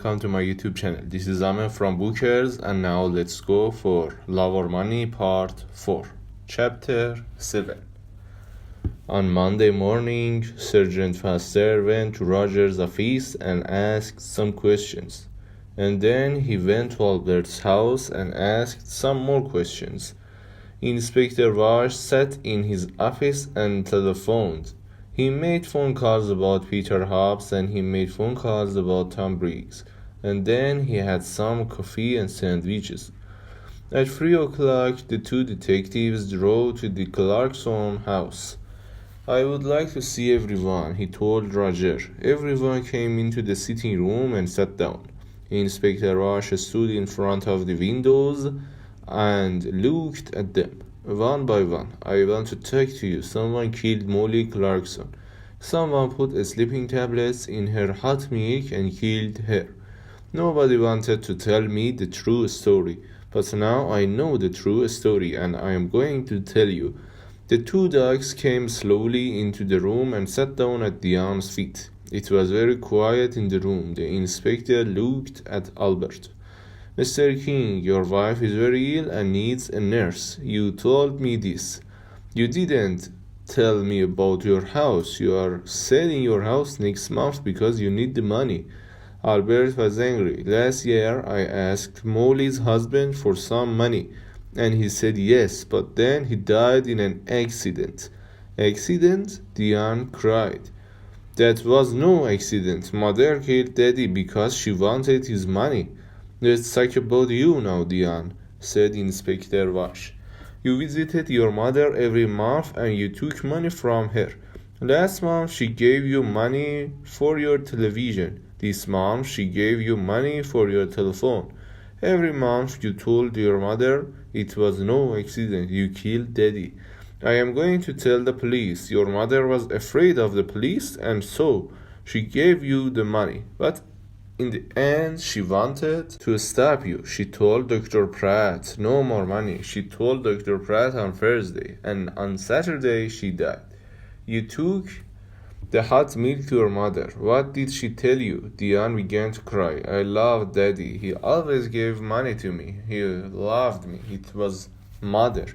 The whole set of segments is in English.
welcome to my YouTube channel. This is Amen from Bookers, and now let's go for Love or Money Part 4, Chapter 7. On Monday morning, Sergeant Foster went to Roger's office and asked some questions. And then he went to Albert's house and asked some more questions. Inspector Vash sat in his office and telephoned. He made phone calls about Peter Hobbs and he made phone calls about Tom Briggs. And then he had some coffee and sandwiches. At 3 o'clock, the two detectives drove to the Clarkson house. I would like to see everyone, he told Roger. Everyone came into the sitting room and sat down. Inspector Vash stood in front of the windows and looked at them. One by one, I want to talk to you. Someone killed Molly Clarkson. Someone put sleeping tablets in her hot milk and killed her. Nobody wanted to tell me the true story, but now I know the true story and I am going to tell you. The two dogs came slowly into the room and sat down at Diane's feet. It was very quiet in the room. The inspector looked at Albert. Mr. King, your wife is very ill and needs a nurse. You told me this. You didn't tell me about your house. You are selling your house next month because you need the money. Albert was angry. Last year I asked Molly's husband for some money, and he said yes, but then he died in an accident. Accident? Diane cried. That was no accident. Mother killed Daddy because she wanted his money. Let's talk about you now, Diane, said Inspector Vash. You visited your mother every month and you took money from her. Last month she gave you money for your television. This month she gave you money for your telephone. Every month you told your mother it was no accident. You killed Daddy. I am going to tell the police. Your mother was afraid of the police and so she gave you the money. But in the end, she wanted to stop you. She told Dr. Pratt, no more money. She told Dr. Pratt on Thursday, and on Saturday she died. You took the hot milk to your mother. What did she tell you? Diane began to cry. I loved Daddy. He always gave money to me. He loved me. It was Mother.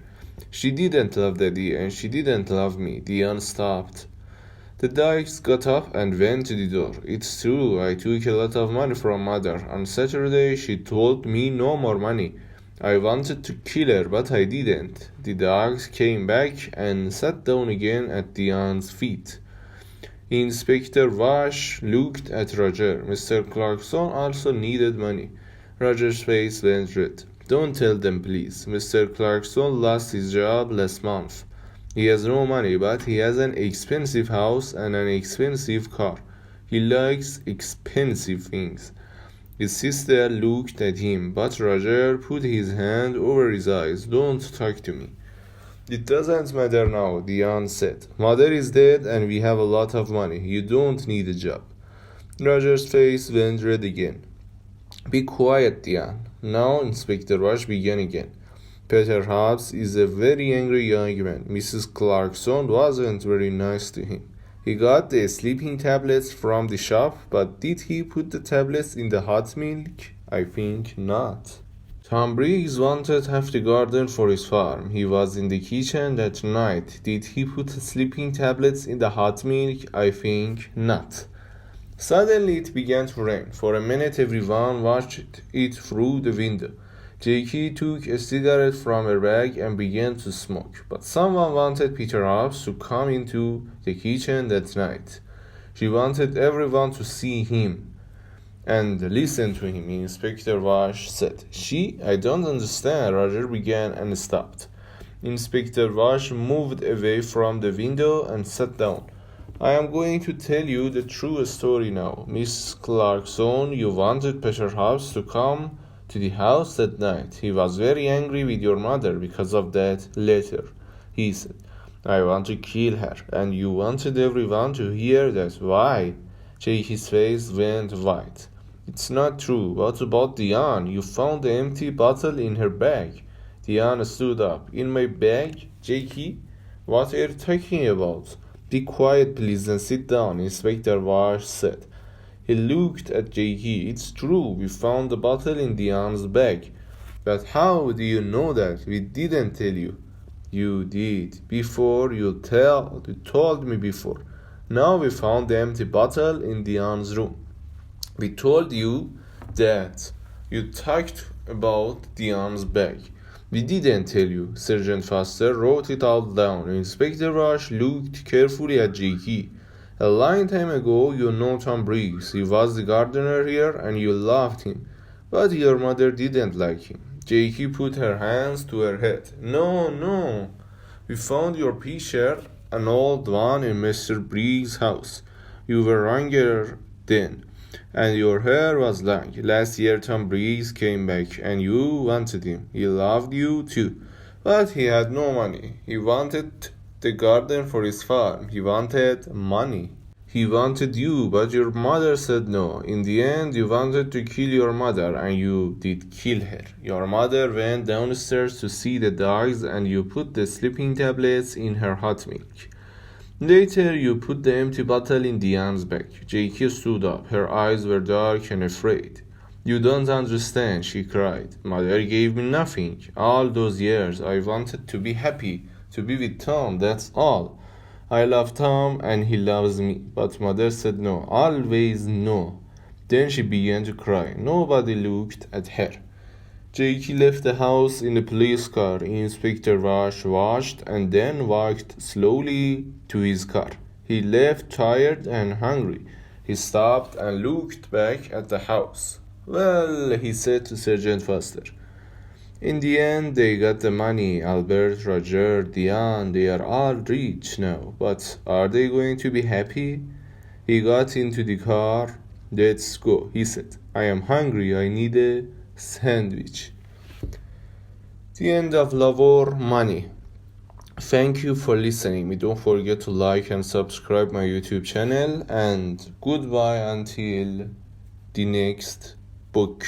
She didn't love Daddy, and she didn't love me. Diane stopped. The dogs got up and went to the door. It's true, I took a lot of money from Mother. On Saturday, she told me no more money. I wanted to kill her, but I didn't. The dogs came back and sat down again at Diane's feet. Inspector Vash looked at Roger. Mr. Clarkson also needed money. Roger's face went red. Don't tell them, please. Mr. Clarkson lost his job last month. He has no money, but he has an expensive house and an expensive car. He likes expensive things. His sister looked at him, but Roger put his hand over his eyes. Don't talk to me. It doesn't matter now, Diane said. Mother is dead and we have a lot of money. You don't need a job. Roger's face went red again. Be quiet, Diane. Now Inspector Vash began again. Peter Hobbs is a very angry young man. Mrs. Clarkson wasn't very nice to him. He got the sleeping tablets from the shop, but did he put the tablets in the hot milk? I think not. Tom Briggs wanted half the garden for his farm. He was in the kitchen that night. Did he put sleeping tablets in the hot milk? I think not. Suddenly it began to rain. For a minute everyone watched it through the window. Jackie took a cigarette from her bag and began to smoke, but someone wanted Peter Hobbs to come into the kitchen that night. She wanted everyone to see him and listen to him, Inspector Vash said. She? I don't understand, Roger began and stopped. Inspector Vash moved away from the window and sat down. I am going to tell you the true story now. Miss Clarkson, you wanted Peter Hobbs to come to the house that night. He was very angry with your mother because of that letter. He said, I want to kill her, and you wanted everyone to hear that. Why? Jackie's face went white. It's not true. What about Diane? You found the empty bottle in her bag. Diane stood up. In my bag? Jackie? What are you talking about? Be quiet, please, and sit down, Inspector Vash said. He looked at Jakey. It's true, we found the bottle in Diane's bag. But how do you know that? We didn't tell you. You did. Before you told me before. Now we found the empty bottle in Diane's room. We told you that. You talked about Diane's bag. We didn't tell you. Sergeant Foster wrote it all down. Inspector Rush looked carefully at Jakey. A long time ago, you know Tom Briggs. He was the gardener here and you loved him. But your mother didn't like him. Jakey put her hands to her head. No. We found your picture, an old one, in Mr. Briggs' house. You were younger then, and your hair was long. Last year Tom Briggs came back, and you wanted him. He loved you too, but he had no money. He wanted the garden for his farm. He wanted money. He wanted you, but your mother said no. In the end, you wanted to kill your mother, and you did kill her. Your mother went downstairs to see the dogs, and you put the sleeping tablets in her hot milk. Later, you put the empty bottle in Diane's bag. Jakey stood up. Her eyes were dark and afraid. You don't understand, she cried. Mother gave me nothing. All those years, I wanted to be happy, to be with Tom, that's all. I love Tom and he loves me, but mother said no, always no. Then she began to cry. Nobody looked at her. Jakey left the house in the police car. Inspector Rush watched and then walked slowly to his car. He left tired and hungry. He stopped and looked back at the house. Well, he said to Sergeant Foster. In the end, they got the money. Albert, Roger, Diane, they are all rich now. But are they going to be happy? He got into the car. Let's go, he said. I am hungry. I need a sandwich. The end of Lavor Money. Thank you for listening. Don't forget to like and subscribe my YouTube channel. And goodbye until the next book.